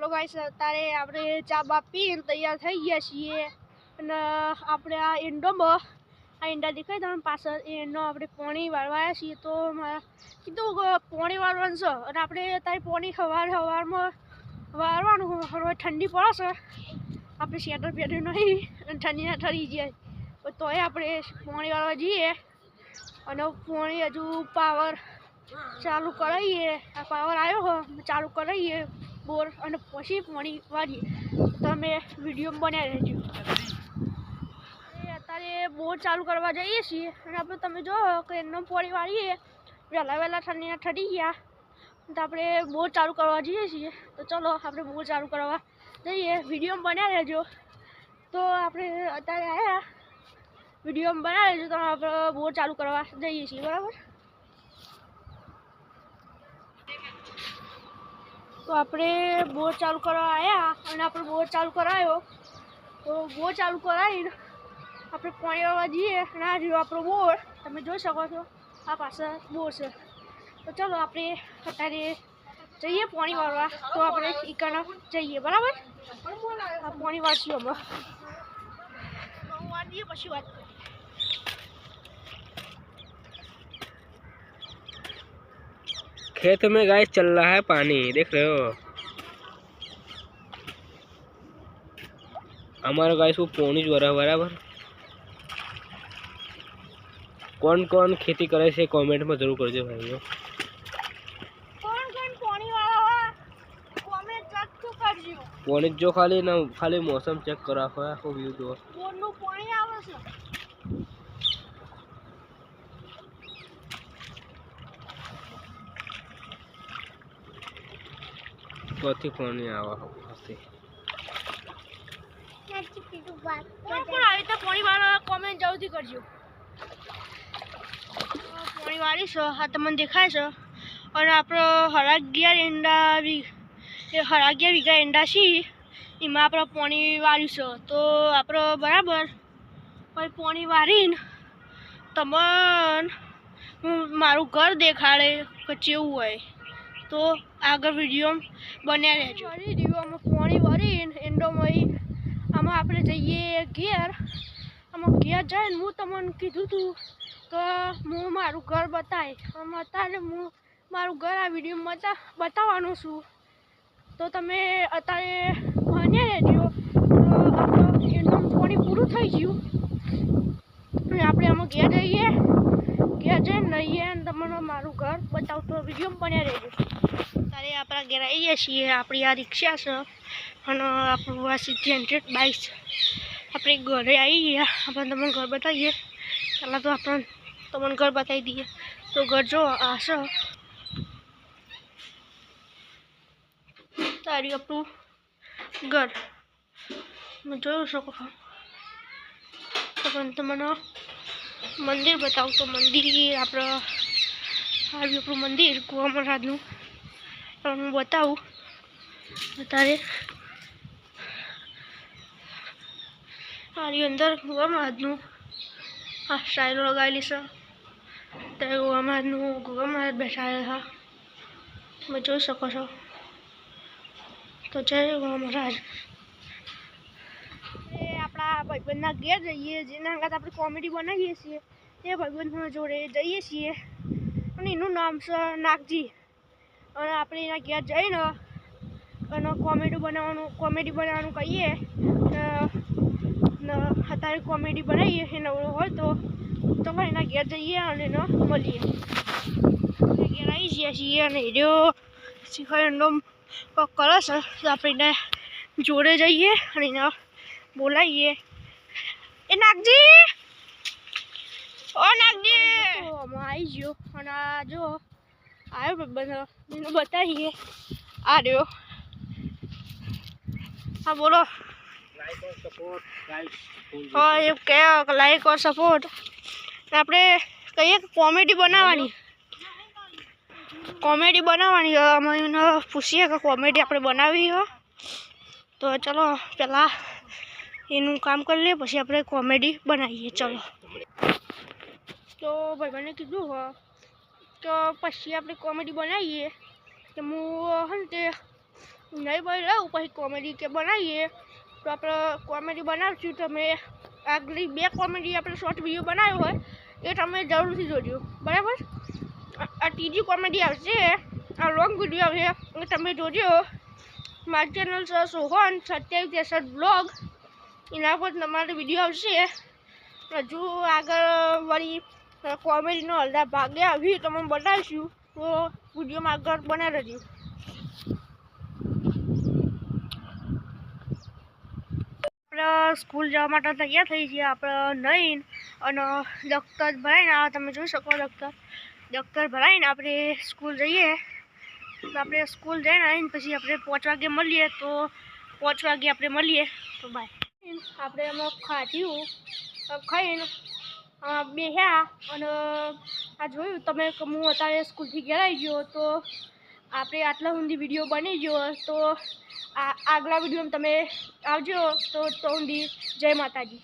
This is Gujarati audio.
चलो गाइस तारे આપણે ચા બા પીને તૈયાર થઈ ગયા છીએ અને આપણે આ ઈંડોમાં આ ઈંડા દેખાય તમને પાછળ એનો આપણે પાણી વાળવાયા છીએ તો કીધું પાણી વાળવાનું છે અને આપણે તારે પાણી સવારમાં વાળવાનું હવે ઠંડી પડે છે આપણે સ્વેટર પહેર્યું નહીં અને ઠંડીના ઠરી જાય તોય આપણે પાણી વાળવા જઈએ અને પાણી હજુ પાવર ચાલુ કરાવીએ આ પાવર આવ્યો હો ચાલુ કરાવીએ બોર અને પછી પાણી વાળીએ તમે વિડીયો બનાવી રહેજો અત્યારે બોર ચાલુ કરવા જઈએ છીએ અને આપણે તમે જો કે એનો પાણી વાળીએ વહેલા ઠંડીના ઠરી ગયા તો આપણે બોર ચાલુ કરવા જઈએ છીએ તો ચલો આપણે બોર ચાલુ કરવા જઈએ વિડીયો બનાવી રહેજો તો આપણે અત્યારે આવ્યા વિડીયો બનાવી રહેજો તો આપણે બોર ચાલુ કરવા જઈએ છીએ બરાબર तो આપણે બોર ચાલુ કરવા આવ્યા અને આપણે બોર ચાલુ કરાયો તો બોર ચાલુ કરાવીને આપણે પાણી વાળવા જઈએ અને આ રહ્યો આપણો બોર તમે જોઈ શકો છો આ પાછળ બોર છે તો ચાલો આપણે અત્યારે જઈએ પાણી વાળવા તો આપણે ઈકાના જઈએ બરાબર આ પાણી વાળશું અમે વાળી દઈએ પછી વાત કરીએ खेत में गाइस चल रहा है पानी देख रहे हो हमारा गाइस वो पानी जो रहा बराबर कौन कौन खेती करे से कमेंट में जरूर करजो भाइयों कौन पानी वाला कमेंट चेक तो करजो पानी जो खाली मौसम चेक करा हुआ है व्यू दो बोरનું પાણી આવે છે कथी पानी आवा हसे कोण આવી તો પાણી વાળા કમેન્ટ જલ્દી કરજો પાણી વાળી છે આ તમને દેખાય છે અને આપણો 11.5 ઈંડા એ 11.5 વીઘા ઈંડા છે એમાં આપણે પાણી વાળ્યું છે તો આપણે બરાબર પછી પાણી વાળીને તમને હું મારું ઘર દેખાડે કે કેવું હોય તો આગળ વિડીયો બનાવી રહેજો વિડીયોમાં પાણી ભરીને એન્ડોમાં આમાં આપણે જઈએ ઘેર આમાં ઘેર જઈને હું તમને કીધું હતું કે હું મારું ઘર બતાવીશ અત્યારે હું મારું ઘર આ વિડીયોમાં બતાવવાનું છું તો તમે અત્યારે બની રહેજો તો આપણું એન્ડોમાં પાણી પૂરું થઈ ગયું અને આપણે આમાં ઘેર જઈને રહીએ અને તમને મારું ઘર બતાવતો વિડીયો બન્યા રહેજો ત્યારે આપણા ઘેર આવીએ છીએ આપણી આ રિક્ષા છે અને આપણું આ 100 બાઇક છે આપણે ઘરે આવી ગયા આપણે તમને ઘર બતાવીએ પહેલાં તો આપણે તમને ઘર બતાવી દઈએ તો ઘર જો આ છે તારી આપણું ઘર તમે જોઈ શકો છો તો પણ તમને મંદિર બતાવું તો મંદિર આપણે આવ્યું આપણું મંદિર કુવા મહારાજનું હું બતાવું અત્યારે આની અંદર કુવા મહારાજનું આ સ્ટાઇલો લગાવેલી છે ત્યારે કુવા મહારાજ બેઠાયેલા છે તમે જોઈ શકો છો તો જય કુવા મહારાજ આપણા ભાઈબંધના ઘેર જઈએ જેના અંગાત આપણે કોમેડી બનાવીએ છીએ તે ભાઈબંધ જોડે જઈએ છીએ અને એનું નામ છે નાગજી અને આપણે એના ઘેર જઈને અને કોમેડી બનાવવાનું કહીએ અત્યારે કોમેડી બનાવીએ એ નવરો હોય તો ચલો એના ઘેર જઈએ અને એને મળીએ ઘેર આવી જઈએ છીએ અને એનો શીખવાનો કરે છે તો આપણે એને જોડે જઈએ અને એને બોલાવીએ એ નાગજી ઓ નાગજી તો અમે આવી ગયો અને આ જો આવ્યો બધા એને બતાવીએ આ રહ્યો હા બોલો હા એ કહે લાઈક ઓર સપોર્ટ આપણે કહીએ કોમેડી બનાવવાની અમે એને પૂછીએ કે કોમેડી આપણે બનાવી હોય તો ચલો પહેલાં એનું કામ કરી લઈએ પછી આપણે કોમેડી બનાવીએ ચલો તો ભાઈબંધને કીધું હો તો પછી આપણે કોમેડી બનાવીએ કે હું હે ને તે નહીં ભાઈ રહું પછી કોમેડી કે બનાવીએ તો આપણે કોમેડી બનાવશું. તમે આગલી 2 કોમેડી આપણે શોર્ટ વિડીયો બનાવ્યો હોય એ તમે જરૂરથી જોજો, બરાબર. આ ત્રીજી કોમેડી આવશે, આ લોંગ વિડીયો આવશે એ તમે જોજો. મારી ચેનલ છે સોહન 2763 બ્લોગ, એના પર તમારે વિડીયો આવશે. હજુ આગળ વળી કોમેડીનો અડધા ભાગે આવી તમે બતાવીશું, તો વિડીયોમાં આગળ બનાવી રહેજો. આપણે સ્કૂલ જવા માટે તૈયાર થઈ છીએ. આપણે નહીં અને દફતર ભરાઈને તમે જોઈ શકો, દફતર ભરાઈને આપણે સ્કૂલ જઈએ. તો આપણે સ્કૂલ જઈને આવીને પછી આપણે 5 વાગે મળીએ. તો 5 વાગે આપણે મળીએ. તો બાય. આપણે એમાં ખાધ્યું, ખાઈને બેહ્યા અને આ જોયું તમે કે હું અત્યારે સ્કૂલથી ઘેર આવી ગયો. તો આપણે આટલા સુધી વિડીયો બની ગયો. તો આગલા વિડીયોમાં તમે આવજો. તો સુધી જય માતાજી.